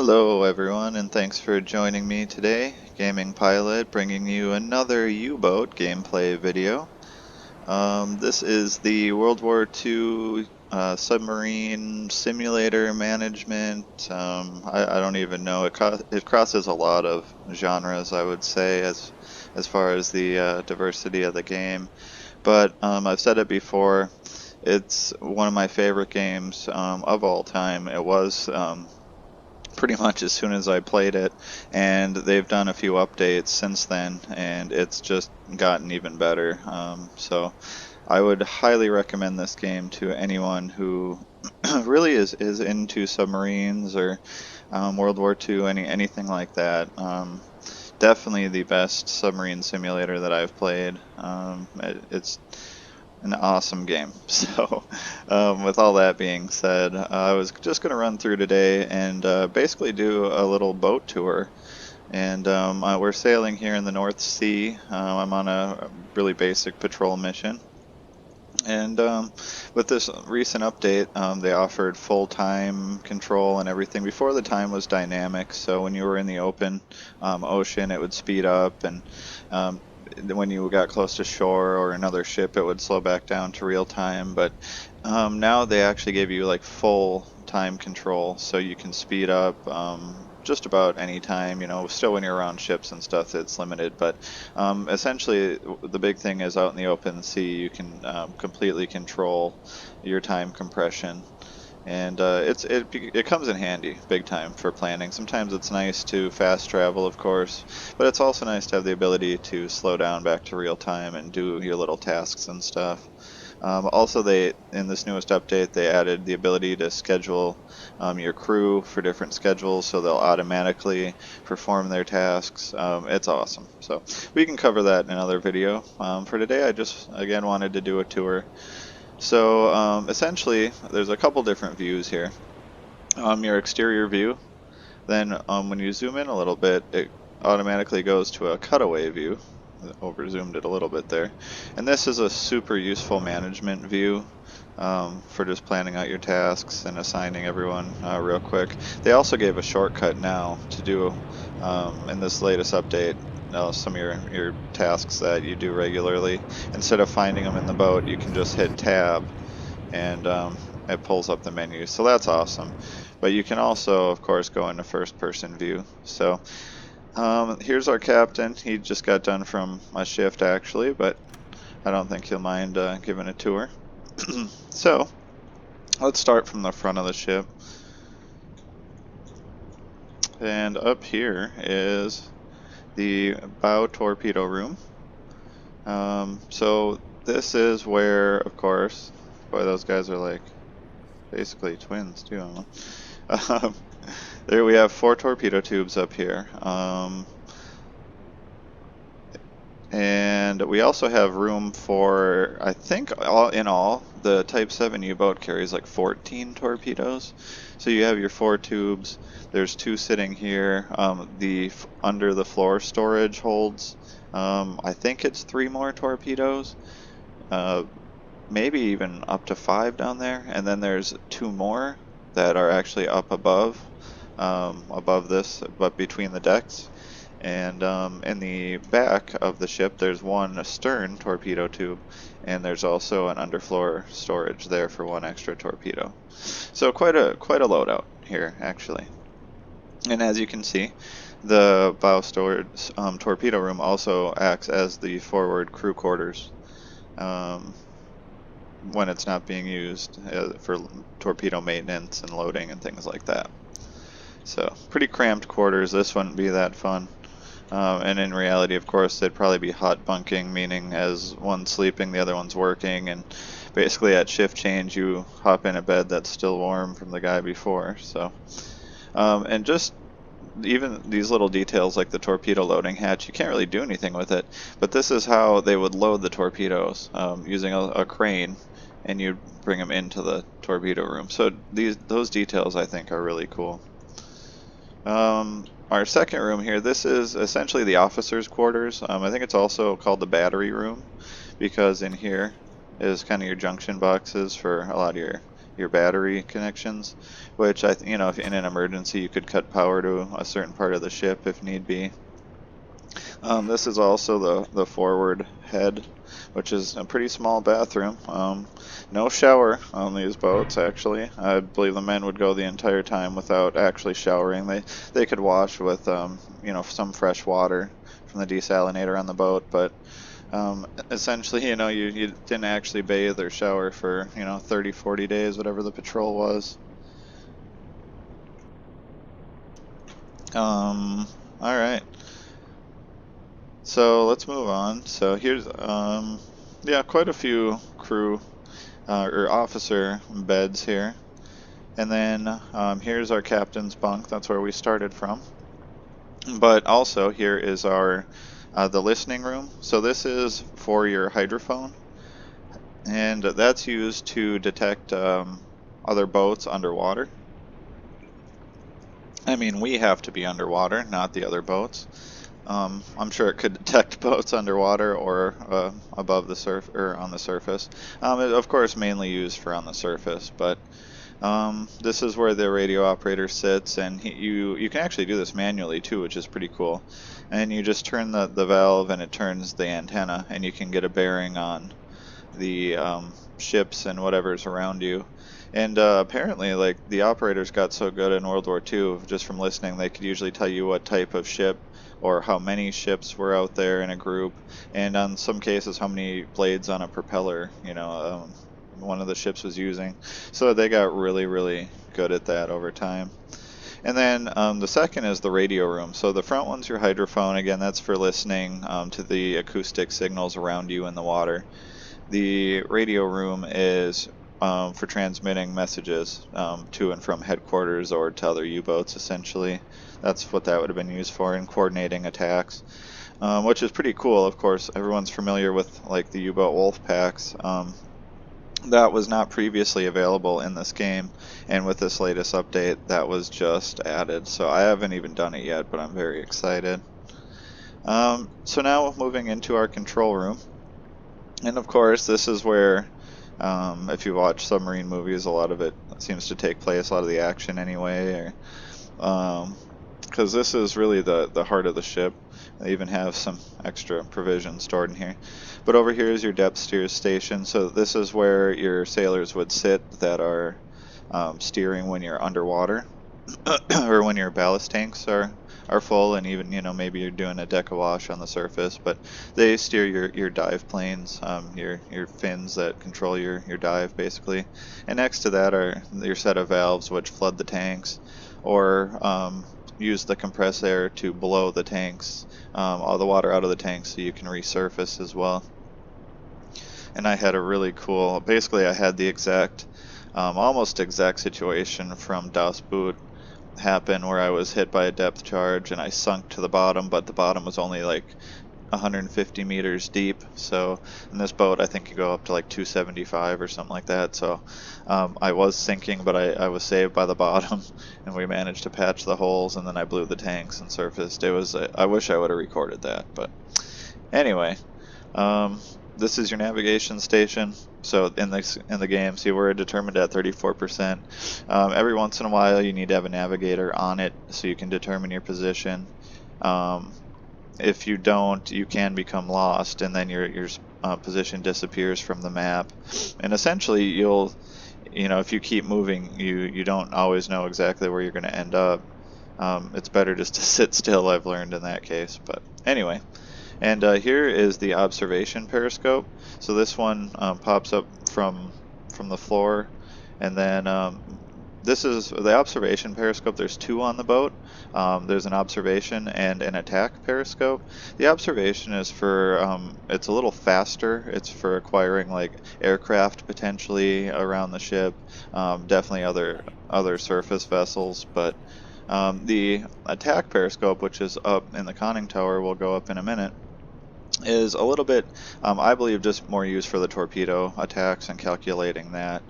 Hello everyone, and thanks for joining me today. Gaming Pilot bringing you another U-boat gameplay video. This is the World War II submarine simulator management. I don't even know. It crosses a lot of genres, I would say, as far as the diversity of the game. But I've said it before. It's one of my favorite games of all time. It was. Pretty much as soon as I played it, and they've done a few updates since then, and it's just gotten even better. So I would highly recommend this game to anyone who really is into submarines or World War II, anything like that. Definitely the best submarine simulator that I've played. It's an awesome game. So, with all that being said, I was just going to run through today and basically do a little boat tour. And we're sailing here in the North Sea. I'm on a really basic patrol mission. And with this recent update, they offered full-time control and everything. Before, the time was dynamic, so when you were in the open ocean, it would speed up, and um, when you got close to shore or another ship, it would slow back down to real time. But now they actually gave you like full time control, so you can speed up just about any time. Still when you're around ships and stuff, it's limited, but essentially the big thing is out in the open sea, you can completely control your time compression. And it comes in handy big time for planning. Sometimes it's nice to fast travel, of course, but it's also nice to have the ability to slow down back to real time and do your little tasks and stuff. Also, in this newest update, they added the ability to schedule your crew for different schedules, so they'll automatically perform their tasks. It's awesome. So we can cover that in another video. For today, I just again wanted to do a tour. So essentially, there's a couple different views here. Your exterior view, then when you zoom in a little bit, it automatically goes to a cutaway view. Over zoomed it a little bit there. And this is a super useful management view for just planning out your tasks and assigning everyone real quick. They also gave a shortcut now to do in this latest update. Some of your tasks that you do regularly, instead of finding them in the boat, you can just hit tab and it pulls up the menu. So that's awesome. But you can also, of course, go into first person view. So here's our captain. He just got done from a shift actually, but I don't think he'll mind giving a tour. So let's start from the front of the ship. And up here is the bow torpedo room. So this is where, of course, boy, those guys are like basically twins too. There we have 4 torpedo tubes up here. And we also have room for, I think, in all, the Type 7 U-boat carries like 14 torpedoes. So you have your 4 tubes. There's 2 sitting here. The under the floor storage holds, I think it's 3 more torpedoes. Maybe even up to 5 down there. And then there's 2 more that are actually up above this, but between the decks. And in the back of the ship, there's one stern torpedo tube, and there's also an underfloor storage there for 1 extra torpedo. So quite a loadout here, actually. And as you can see, the bow storage torpedo room also acts as the forward crew quarters when it's not being used for torpedo maintenance and loading and things like that. So pretty cramped quarters. This wouldn't be that fun. And in reality, of course, they'd probably be hot bunking, meaning as one's sleeping, the other one's working, and basically at shift change, you hop in a bed that's still warm from the guy before. So, and just even these little details like the torpedo loading hatch, you can't really do anything with it, but this is how they would load the torpedoes using a crane, and you'd bring them into the torpedo room. So those details I think are really cool. Our second room here, this is essentially the officers' quarters. I think it's also called the battery room, because in here is kind of your junction boxes for a lot of your your battery connections, which if in an emergency you could cut power to a certain part of the ship if need be. This is also the forward head, which is a pretty small bathroom. No shower on these boats, actually. I believe the men would go the entire time without actually showering. They could wash with some fresh water from the desalinator on the boat, but essentially, you didn't actually bathe or shower for 30, 40 days, whatever the patrol was. All right. So let's move on. So here's yeah, quite a few crew or officer beds here. And then here's our captain's bunk. That's where we started from. But also here is our the listening room. So this is for your hydrophone, and that's used to detect other boats underwater. I mean, we have to be underwater, not the other boats. I'm sure it could detect boats underwater or above the surf or on the surface. Of course, mainly used for on the surface, but this is where the radio operator sits, and you can actually do this manually too, which is pretty cool. And you just turn the valve, and it turns the antenna, and you can get a bearing on the ships and whatever's around you. And apparently, like, the operators got so good in World War II, just from listening, they could usually tell you what type of ship or how many ships were out there in a group, and on some cases, how many blades on a propeller, one of the ships was using. So they got really, really good at that over time. And then the second is the radio room. So the front one's your hydrophone. Again, that's for listening to the acoustic signals around you in the water. The radio room is for transmitting messages to and from headquarters or to other U-boats, essentially. That's what that would have been used for, in coordinating attacks, which is pretty cool. Of course, everyone's familiar with like the U-boat wolf packs. That was not previously available in this game, and with this latest update, that was just added. So I haven't even done it yet, but I'm very excited. So now moving into our control room. And of course, this is where, if you watch submarine movies, a lot of it seems to take place, a lot of the action anyway, because this is really the heart of the ship. They even have some extra provisions stored in here. But over here is your depth steer station, so this is where your sailors would sit that are steering when you're underwater, or when your ballast tanks are full, and even maybe you're doing a deck of wash on the surface, but they steer your dive planes, your fins that control your dive basically. And next to that are your set of valves which flood the tanks, or use the compressed air to blow the tanks, all the water out of the tanks, so you can resurface as well. And I had a really cool, basically I had the exact almost exact situation from Das Boot happen, where I was hit by a depth charge and I sunk to the bottom, but the bottom was only like 150 meters deep. So in this boat, I think you go up to like 275 or something like that. So I was sinking, but I was saved by the bottom, and we managed to patch the holes, and then I blew the tanks and surfaced. I wish I would have recorded that, but anyway. This is your navigation station. So in the game, see, we're determined at 34%. Every once in a while, you need to have a navigator on it so you can determine your position. If you don't, you can become lost, and then your position disappears from the map. And essentially, if you keep moving, you don't always know exactly where you're going to end up. It's better just to sit still, I've learned in that case. But anyway. And here is the observation periscope. So this one pops up from the floor, and then this is the observation periscope. There's two on the boat. There's an observation and an attack periscope. The observation is for it's a little faster. It's for acquiring like aircraft potentially around the ship, definitely other surface vessels, but the attack periscope, which is up in the conning tower, will go up in a minute, is a little bit, I believe, just more used for the torpedo attacks and calculating that.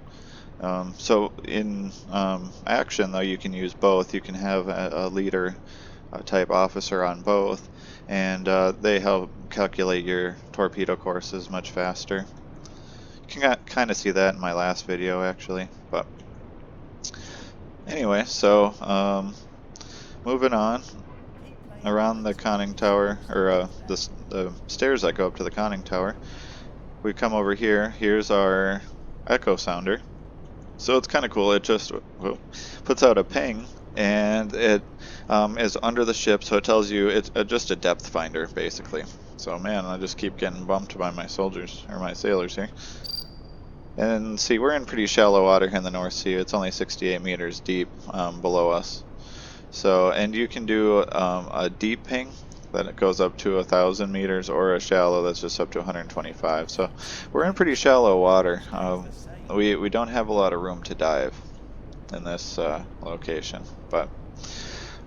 So in action, though, you can use both. You can have a leader type officer on both, and they help calculate your torpedo courses much faster. can kind of see that in my last video actually. But anyway, so moving on around the conning tower, or the stairs that go up to the conning tower, we come over here. Here's our echo sounder. So it's kind of cool. It just puts out a ping, and it is under the ship, so it tells you it's just a depth finder, basically. So man, I just keep getting bumped by my soldiers, or my sailors here. And see, we're in pretty shallow water here in the North Sea. It's only 68 meters deep below us. So, and you can do a deep ping that it goes up to 1,000 meters, or a shallow that's just up to 125. So we're in pretty shallow water. We don't have a lot of room to dive in this location, but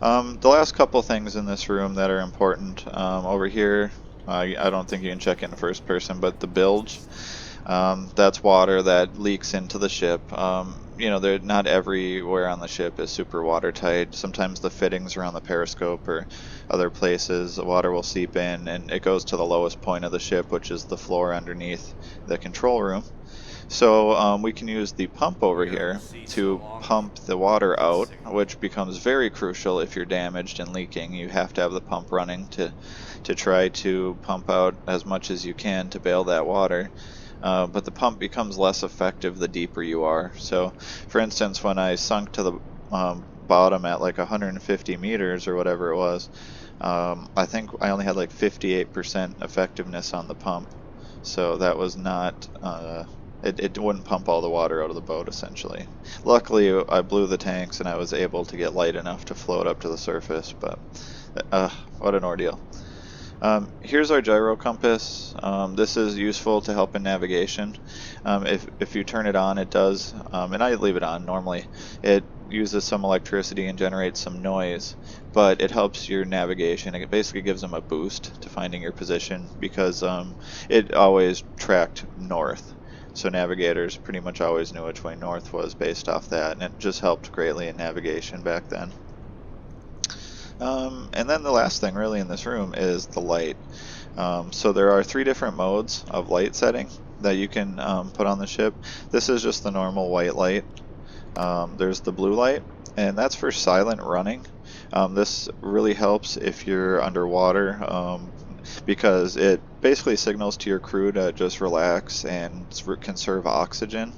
the last couple things in this room that are important over here, I don't think you can check in first person, but the bilge, that's water that leaks into the ship. You know, they're not everywhere on the ship is super watertight. Sometimes the fittings around the periscope or other places, the water will seep in, and it goes to the lowest point of the ship, which is the floor underneath the control room. So we can use the pump over here to pump the water out, which becomes very crucial if you're damaged and leaking. You have to have the pump running to try to pump out as much as you can to bail that water. But the pump becomes less effective the deeper you are. So, for instance, when I sunk to the bottom at like 150 meters or whatever it was, I think I only had like 58% effectiveness on the pump. So that was not, it wouldn't pump all the water out of the boat, essentially. Luckily, I blew the tanks and I was able to get light enough to float up to the surface, but what an ordeal. Here's our gyro compass. This is useful to help in navigation. If you turn it on, it does, and I leave it on normally, it uses some electricity and generates some noise, but it helps your navigation. It basically gives them a boost to finding your position, because it always tracked north. So navigators pretty much always knew which way north was based off that, and it just helped greatly in navigation back then. And then the last thing really in this room is the light. So there are 3 different modes of light setting that you can put on the ship. This is just the normal white light. There's the blue light, and that's for silent running. This really helps if you're underwater, because it basically signals to your crew to just relax and conserve oxygen.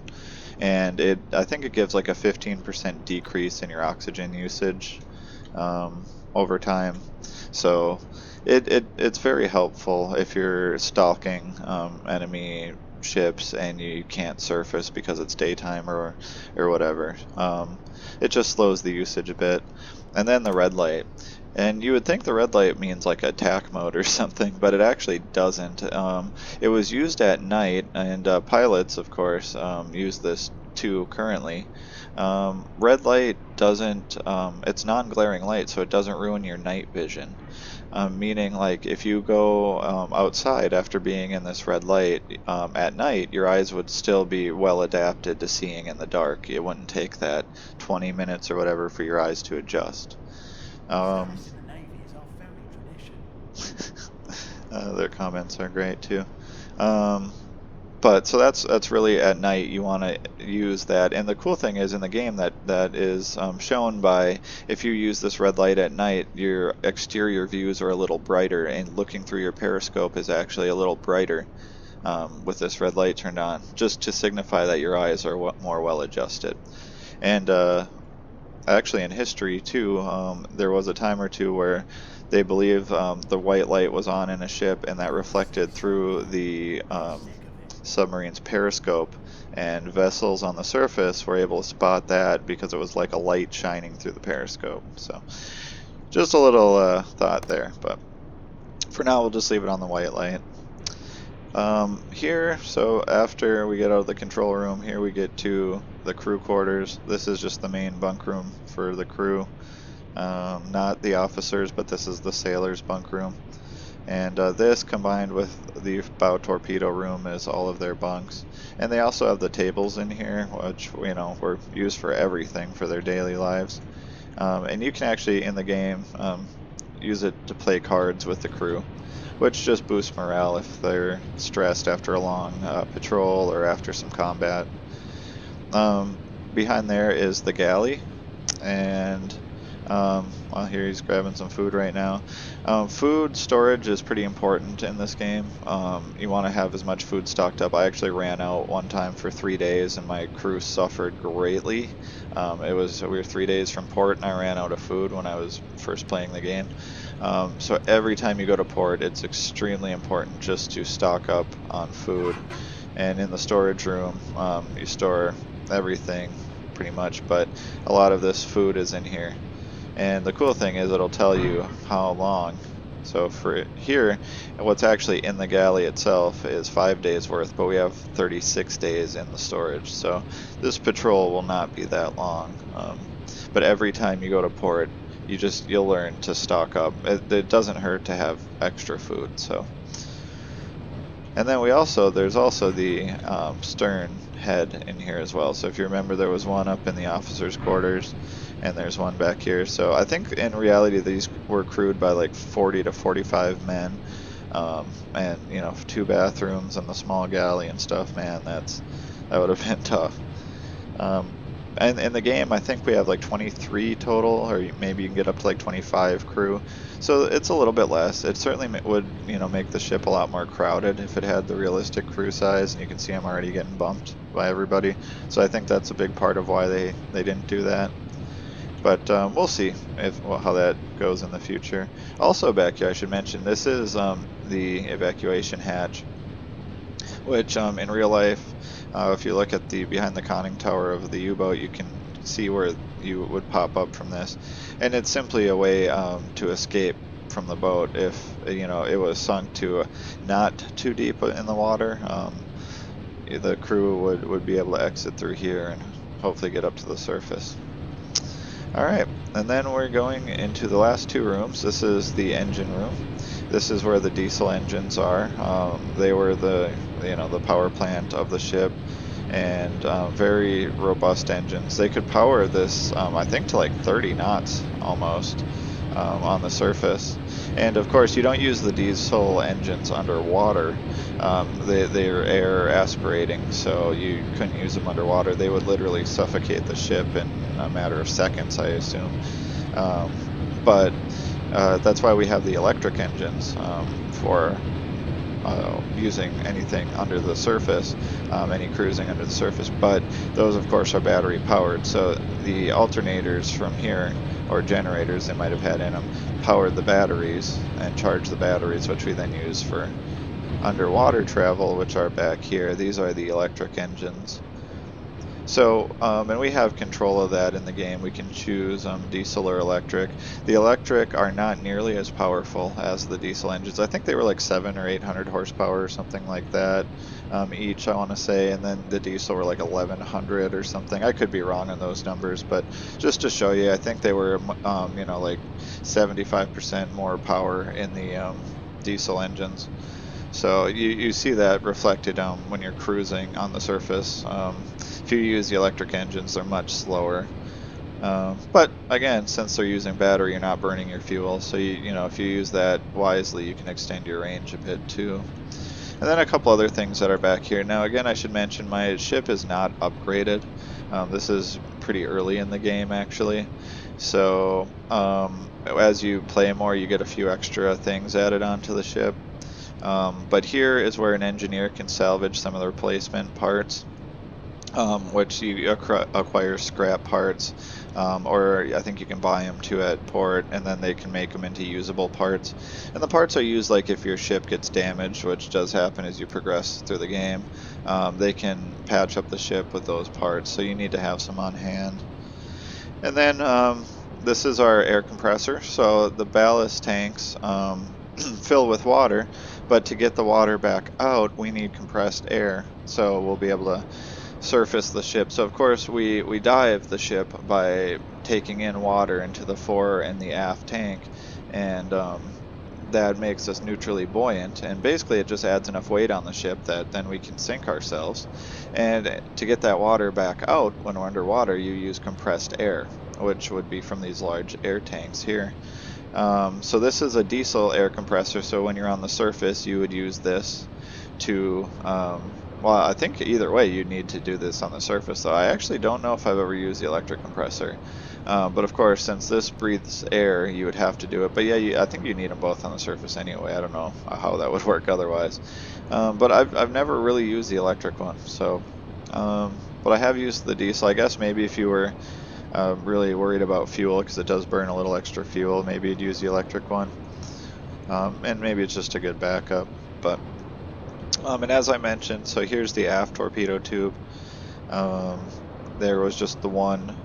And I think it gives like a 15% decrease in your oxygen usage over time. So it's very helpful if you're stalking enemy ships and you can't surface because it's daytime or whatever. It just slows the usage a bit. And then the red light. And you would think the red light means like attack mode or something, but it actually doesn't. It was used at night, and pilots, of course, use this too currently. Red light doesn't, it's non-glaring light, so it doesn't ruin your night vision. Meaning, like, if you go outside after being in this red light at night, your eyes would still be well adapted to seeing in the dark. It wouldn't take that 20 minutes or whatever for your eyes to adjust. Their comments are great too. But so that's really at night you want to use that. And the cool thing is in the game that is shown by, if you use this red light at night, your exterior views are a little brighter, and looking through your periscope is actually a little brighter with this red light turned on, just to signify that your eyes are more well adjusted. And actually in history too, there was a time or two where they believe the white light was on in a ship, and that reflected through the submarine's periscope, and vessels on the surface were able to spot that because it was like a light shining through the periscope. So just a little thought there, but for now we'll just leave it on the white light. Here, so after we get out of the control room, here we get to the crew quarters. This is just the main bunk room for the crew, not the officers, but this is the sailors' bunk room. And this, combined with the bow torpedo room, is all of their bunks. And they also have the tables in here, which, you know, were used for everything for their daily lives. And you can actually, in the game, use it to play cards with the crew, which just boosts morale if they're stressed after a long patrol or after some combat. Behind there is the galley, and well, here he's grabbing some food right now. Food storage is pretty important in this game. You want to have as much food stocked up. I actually ran out one time for 3 days, and my crew suffered greatly. We were 3 days from port, and I ran out of food when I was first playing the game. So every time you go to port, it's extremely important just to stock up on food. And in the storage room, you store everything pretty much, but a lot of this food is in here. And the cool thing is it'll tell you how long. So for here, what's actually in the galley itself is 5 days worth, but we have 36 days in the storage. So this patrol will not be that long. But every time you go to port, you'll learn to stock up. It doesn't hurt to have extra food. So. And then there's also the stern head in here as well. So if you remember, there was one up in the officers' quarters, and there's one back here. So I think in reality these were crewed by like 40 to 45 men, and 2 bathrooms and the small galley and stuff. Man, that would have been tough. And in the game, I think we have like 23 total, or maybe you can get up to like 25 crew. So it's a little bit less. It certainly would, make the ship a lot more crowded if it had the realistic crew size. And you can see I'm already getting bumped by everybody. So I think that's a big part of why they didn't do that. But we'll see how that goes in the future. Also back here, I should mention, this is the evacuation hatch, which in real life, if you look at the behind the conning tower of the U-boat, you can see where you would pop up from this, and it's simply a way to escape from the boat if it was sunk to not too deep in the water. The crew would be able to exit through here and hopefully get up to the surface. Alright, and then we're going into the last 2 rooms. This is the engine room. This is where the diesel engines are. They were the power plant of the ship, and very robust engines. They could power this, I think, to like 30 knots almost on the surface. And of course, you don't use the diesel engines underwater. They're air aspirating, so you couldn't use them underwater. They would literally suffocate the ship in a matter of seconds, I assume. But that's why we have the electric engines for using anything under the surface, any cruising under the surface. But those, of course, are battery powered. So the alternators from here, or generators they might have had in them, powered the batteries and charged the batteries, which we then use for underwater travel, which are back here. These are the electric engines. So, and we have control of that in the game. We can choose diesel or electric. The electric are not nearly as powerful as the diesel engines. I think they were like 700 or 800 horsepower or something like that each, I want to say, and then the diesel were like 1100 or something. I could be wrong on those numbers, but just to show you, I think they were like 75% more power in the diesel engines. So you see that reflected when you're cruising on the surface. If you use the electric engines, they're much slower. But again, since they're using battery, you're not burning your fuel. So if you use that wisely, you can extend your range a bit too. And then a couple other things that are back here. Now again, I should mention my ship is not upgraded. This is pretty early in the game actually. So as you play more, you get a few extra things added onto the ship. But here is where an engineer can salvage some of the replacement parts, which you acquire scrap parts, or I think you can buy them too at port, and then they can make them into usable parts. And the parts are used like if your ship gets damaged, which does happen as you progress through the game. They can patch up the ship with those parts, so you need to have some on hand. And then this is our air compressor. So the ballast tanks fill with water, but to get the water back out, we need compressed air. So we'll be able to surface the ship. So of course we dive the ship by taking in water into the fore and the aft tank, and that makes us neutrally buoyant, and basically it just adds enough weight on the ship that then we can sink ourselves. And to get that water back out when we're underwater, you use compressed air, which would be from these large air tanks here. So this is a diesel air compressor, so when you're on the surface you would use this to, well, I think either way you'd need to do this on the surface, though. I actually don't know if I've ever used the electric compressor. But of course, since this breathes air, you would have to do it. But yeah, I think you need them both on the surface anyway. I don't know how that would work otherwise. But I've never really used the electric one, so. But I have used the diesel. I guess maybe if you were really worried about fuel, because it does burn a little extra fuel, maybe you'd use the electric one. And maybe it's just a good backup. But and as I mentioned, so here's the aft torpedo tube. There was just the one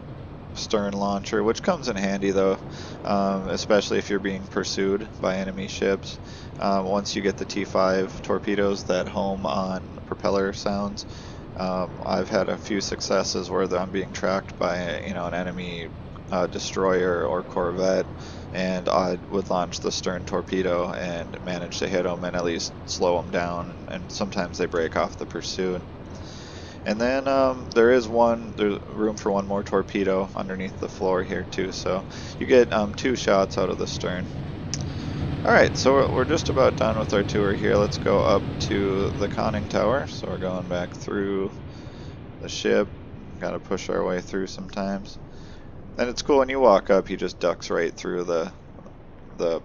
stern launcher, which comes in handy though, especially if you're being pursued by enemy ships. Once you get the T5 torpedoes that home on propeller sounds, I've had a few successes where I'm being tracked by an enemy destroyer or corvette, and I would launch the stern torpedo and manage to hit them and at least slow them down, and sometimes they break off the pursuit. And then there's room for one more torpedo underneath the floor here too, so you get 2 shots out of the stern. Alright, so we're just about done with our tour here. Let's go up to the conning tower. So we're going back through the ship. Gotta push our way through sometimes. And it's cool when you walk up, he just ducks right through the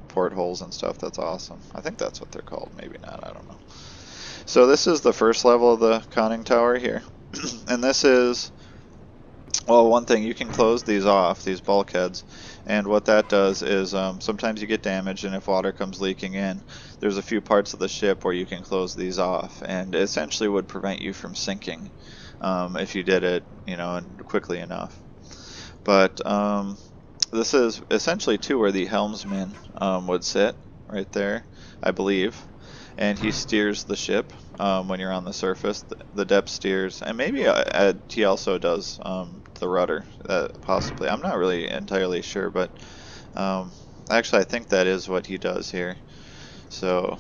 portholes and stuff. That's awesome. I think that's what they're called. Maybe not, I don't know. So this is the first level of the conning tower here. And this is, well, one thing, you can close these off, these bulkheads, and what that does is sometimes you get damaged, and if water comes leaking in, there's a few parts of the ship where you can close these off, and essentially would prevent you from sinking if you did it, quickly enough. But this is essentially too where the helmsman would sit, right there, I believe. And he steers the ship when you're on the surface. The depth steers, and maybe he also does the rudder, possibly. I'm not really entirely sure, but actually I think that is what he does here. So,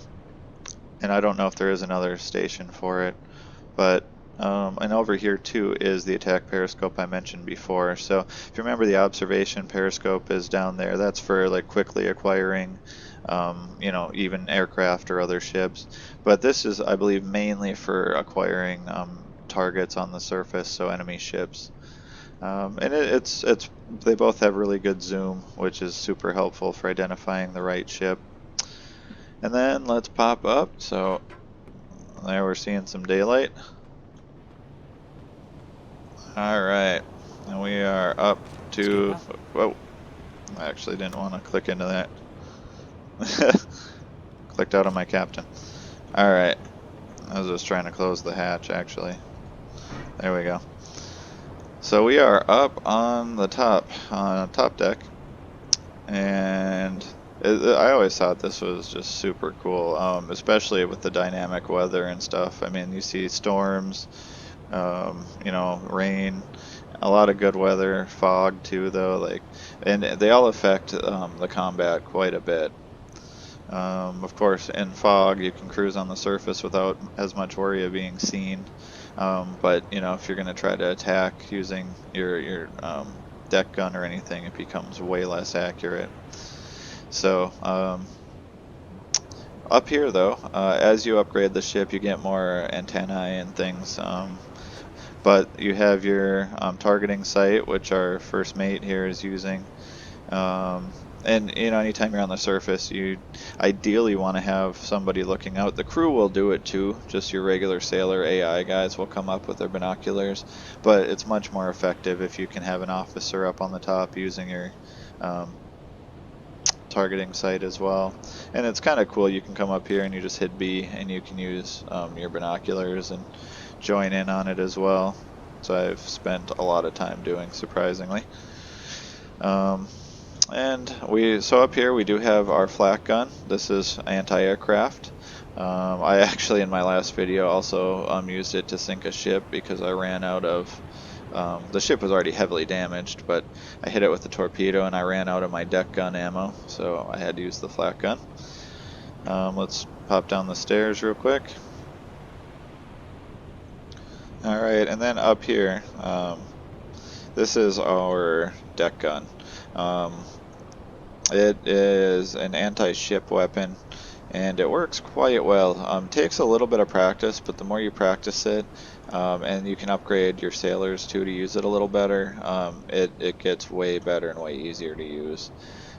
and I don't know if there is another station for it, but and over here too is the attack periscope I mentioned before. So if you remember, the observation periscope is down there. That's for like quickly acquiring even aircraft or other ships. But this is, I believe, mainly for acquiring targets on the surface, so enemy ships. And they both have really good zoom, which is super helpful for identifying the right ship. And then let's pop up. So there we're seeing some daylight. Alright, and we are up to, whoa, I actually didn't want to click into that. Clicked out on my captain. Alright, I was just trying to close the hatch actually. There we go. So we are up on the top deck, and I always thought this was just super cool, especially with the dynamic weather and stuff. I mean, you see storms, rain, a lot of good weather, fog too though, and they all affect the combat quite a bit. Of course, in fog you can cruise on the surface without as much worry of being seen, but if you're going to try to attack using your deck gun or anything, it becomes way less accurate. So up here though, as you upgrade the ship, you get more antennae and things. But you have your targeting sight, which our first mate here is using. And anytime you're on the surface, you ideally want to have somebody looking out. The crew will do it too, just your regular sailor AI guys will come up with their binoculars, but it's much more effective if you can have an officer up on the top using your targeting sight as well. And it's kind of cool, you can come up here and you just hit B and you can use your binoculars and join in on it as well. So I've spent a lot of time doing, surprisingly. So up here we do have our flak gun. This is anti-aircraft. I actually in my last video also used it to sink a ship because I ran out of, the ship was already heavily damaged, but I hit it with a torpedo and I ran out of my deck gun ammo, so I had to use the flak gun. Let's pop down the stairs real quick. Alright, and then up here, this is our deck gun. It is an anti-ship weapon, and it works quite well. Takes a little bit of practice, but the more you practice it, and you can upgrade your sailors too to use it a little better, it gets way better and way easier to use.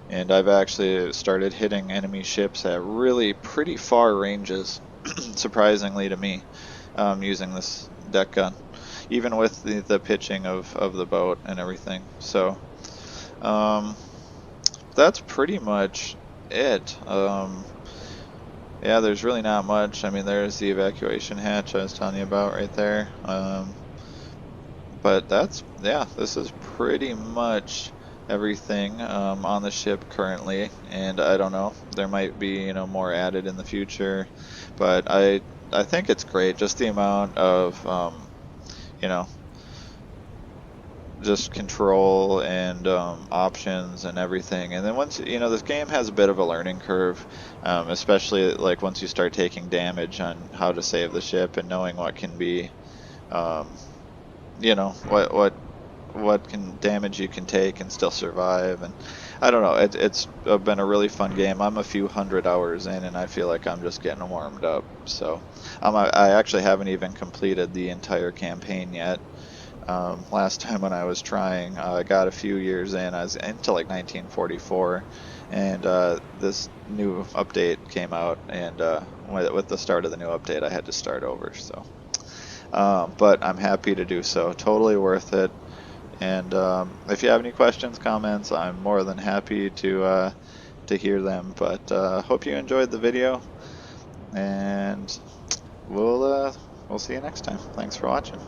And I've actually started hitting enemy ships at really pretty far ranges, surprisingly to me, using this deck gun, even with the pitching of the boat and everything. So um, that's pretty much it. Yeah, there's really not much. I mean, there's the evacuation hatch I was telling you about right there. But that's, yeah, this is pretty much everything on the ship currently. And I don't know, there might be, more added in the future. But I think it's great, just the amount of, you know, just control and options and everything. And then once this game has a bit of a learning curve, especially like once you start taking damage on how to save the ship and knowing what can be, um, what can damage you can take and still survive. And I don't know, it's been a really fun game. I'm a few hundred hours in, and I feel like I'm just getting warmed up. So I actually haven't even completed the entire campaign yet. Last time when I was trying, I got a few years in. I was into like 1944, and this new update came out, and with the start of the new update, I had to start over. So, but I'm happy to do so. Totally worth it. And if you have any questions, comments, I'm more than happy to hear them. But hope you enjoyed the video, and we'll see you next time. Thanks for watching.